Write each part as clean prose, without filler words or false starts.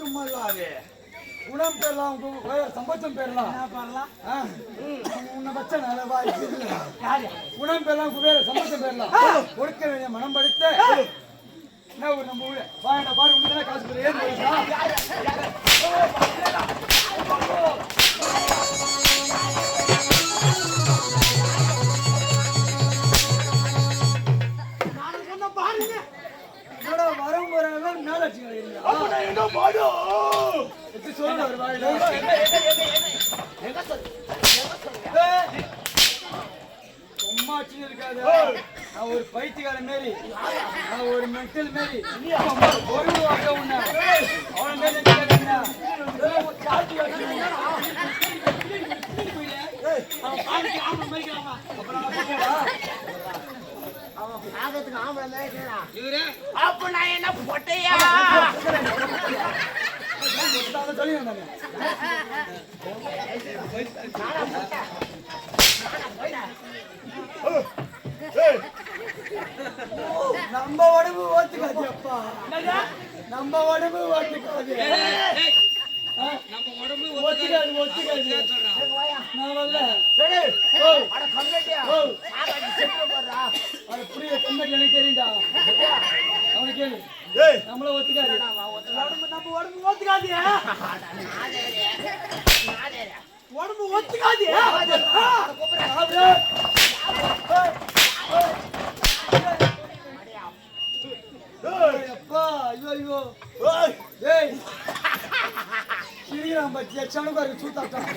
மட்டுமல்லாது குணம் பெறலாம், சம்பத்தம் பெறலாம். உன்னை பச்சை நல்ல வாய்ப்பு குணம் பெறலாம், குபேர சம்பத்தம் பெறலாம். கொடுக்க வேண்டிய மனம் படுத்த என்ன ஒரு நம்ம ஊழ வாங்க பாரு உனக்கு காசு பெற ஏன் வரும் போறாங்க நாளாச்சு சும்மாச்சு இருக்காது. நான் ஒரு பைத்தியக்கார மாரி, நான் ஒரு மென்டல் மாரி ஒரு உன்ன அவன மாரி அப்ப நான் என்ன பொட்டையா சொல்லி நம்ம உடம்பு ஓத்துக்காது அப்பா, நம்ம உடம்பு ஓத்துக்காது, நம்ம உடம்பு ஓத்துக்காது ஓத்துக்காது. நான் வரல அது புரிய கம்பெனி எனக்கு தெரியும்டா. அவனுக்கு கேளு நம்மள ஒத்துக்காது, நம்ம உடம்பு ஓத்துக்காது, உடம்பு ஒத்துக்காது. அப்பா ஐயோ ஏய் சிரிக்கிறான் பத்தியா சணுகாருக்கு சூத்தாட்டம்.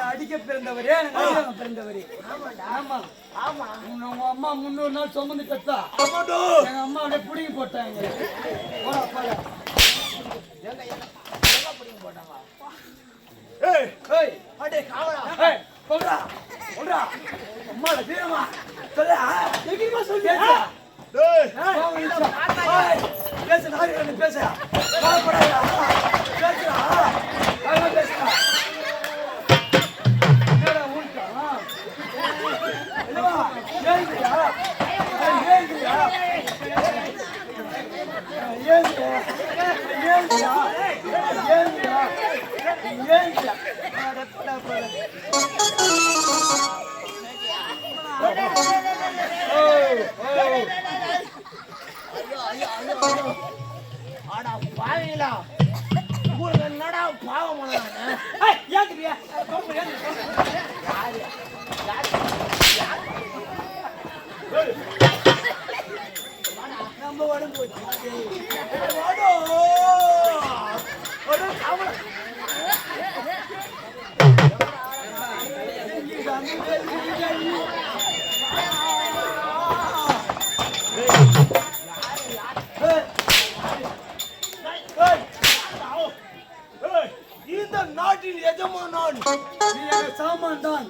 அடிக்க பிறந்தவரே பிறந்தவரே. ஆமா ஆமா உங்க அம்மா 300 நாள் சுமந்து கத்தா எங்க அம்மா அப்படியே புடிங்கி போட்டாங்க. அம்மாட வீரமா சொல்ல பேச நாரி பேச என்னடா பாவம் நம்ம உடம்பு இந்த நாட்டின் எஜமான் சாமான் தான்.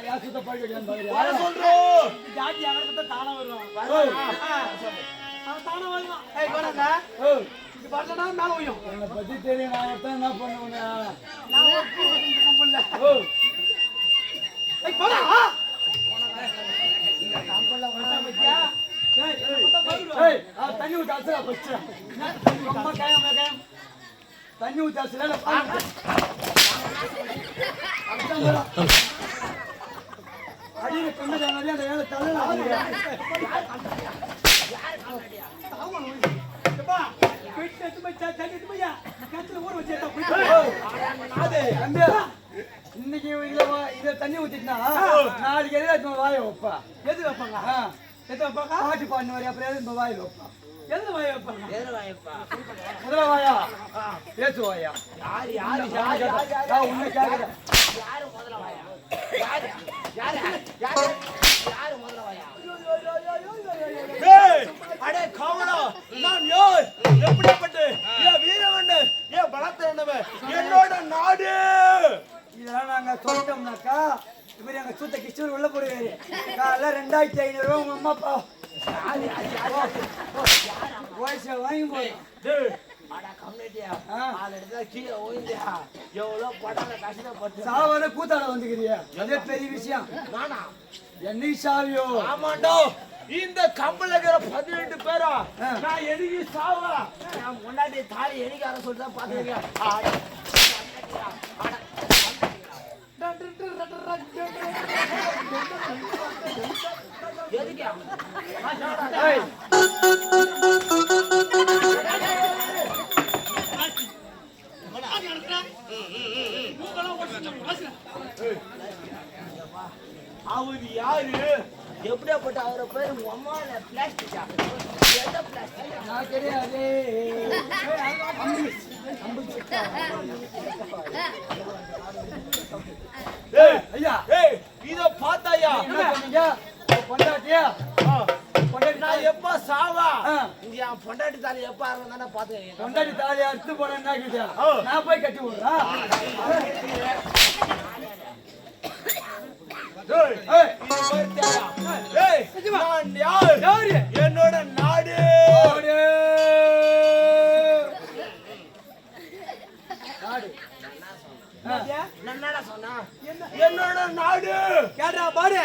யா சுத்த போயிட்டு வர சொல்றோம். ஜாதி அவர்கிட்ட தான வருவான் அவன் தான வருவான் ஏய் போறடா இது வரலனா மேல ஓயும் என்னை பத்தி தெரியும் நான் ஒருத்தன் என்ன பண்ணுவேன் நான் ஒரு பண்ணல ஓ ஏய் போடா காம்பல்ல வந்தா பத்தியா ஏய் பத்த போயிடு ஏய் தண்ணி ஊத்தி அசரா ஃபர்ஸ்ட் அம்மா காயம் தண்ணி ஊத்தி அசரா அடியில கண்ணு தானே அந்த வேலை தள்ளல எப்பா போயிட்டு மச்சா தண்ணி மச்சா கத்துல ஊற வச்சேடா போயிட்டு இன்னைக்கு இத தண்ணி ஊத்திட்டா நாளைக்கு எதுல வாய வைப்பா எது வைப்பாங்க எது வைப்பாங்க பாட்டு பாடின வரையா அப்புறம் எது வாயில வைப்பா எது வாய வைப்பாங்க முதல்ல வாயா பேசு வாயா நான் உன்னை கேட்கிறேன் ஏய் அடே கவலா நான் யார் எப்படிப்பட்டு ஏ வீரவண்ண ஏ பலத்தனவன் என்னோட நாடு இதெல்லாம் நாங்க சொல்லிட்டோம்னாக்கா இவர் எங்க சூத்த கிஷோர் உள்ள போடுவாரு காலைல 2500 ரூபா உங்க அம்மா அப்பா வயசு வாங்கி போய் டேய் சாவாத கூத்தாட வந்துக்கிறியா அதே பெரிய விஷயம் என்னைக்கு சாவியோ ஆமாண்டோ இந்த கம்பல இருக்கிற 18 பேரா நான் எதுக்கு சாவா நான் முன்னாடி தாலி எரிக்கார சொல்லிட்டு தான் பாத்துருக்கேன் எதுக்கு அவரு யாரு எப்படியாப்பட்ட அவரை பேரு அம்மால பிளாஸ்டிக்கா எந்த பிளாஸ்டிக் நான் தெரியாது ஐயா ஏய் இத பார்த்தாயா என்ன பண்ணீங்க பொண்டாட்டியா நான் எப்ப சாவா இங்க என் பொண்டாட்டி தாலி எப்ப ஆரம்பிந்தானே பாத்துக்கேன் பொண்டாட்டி தாலி அறுத்து போன என்ன கேட்டியா நான் போய் கட்டி விடுறா என்னோட நாடு என்னடா சொன்னா என்னோட நாடு கேட்டா பாரு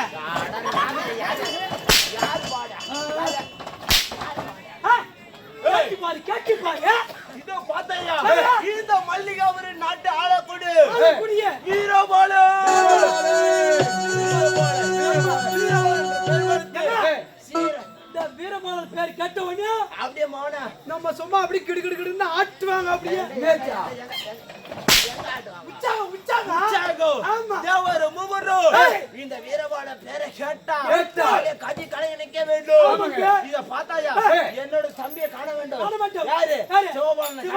யார் பாடா கேட்டு பாரு இதோ பாத்தையா இந்த மல்லிகாபுரி நாட்டு ஆளக்கூடு குடியே வீரபாலு வீரபாலன் பேர் கேட்ட உடனே அப்படியே மௌன நம்ம சும்மா அப்படி கிடு கிடு கிடுன்னு ஆட்டுவாங்க அப்படியே இந்த வீரபால பேரை கேட்டா கதி கலை நிக்க வேண்டும் இத பார்த்தாயா என்னோட தம்பியை காண வேண்டும் யாரு சிவபாலன்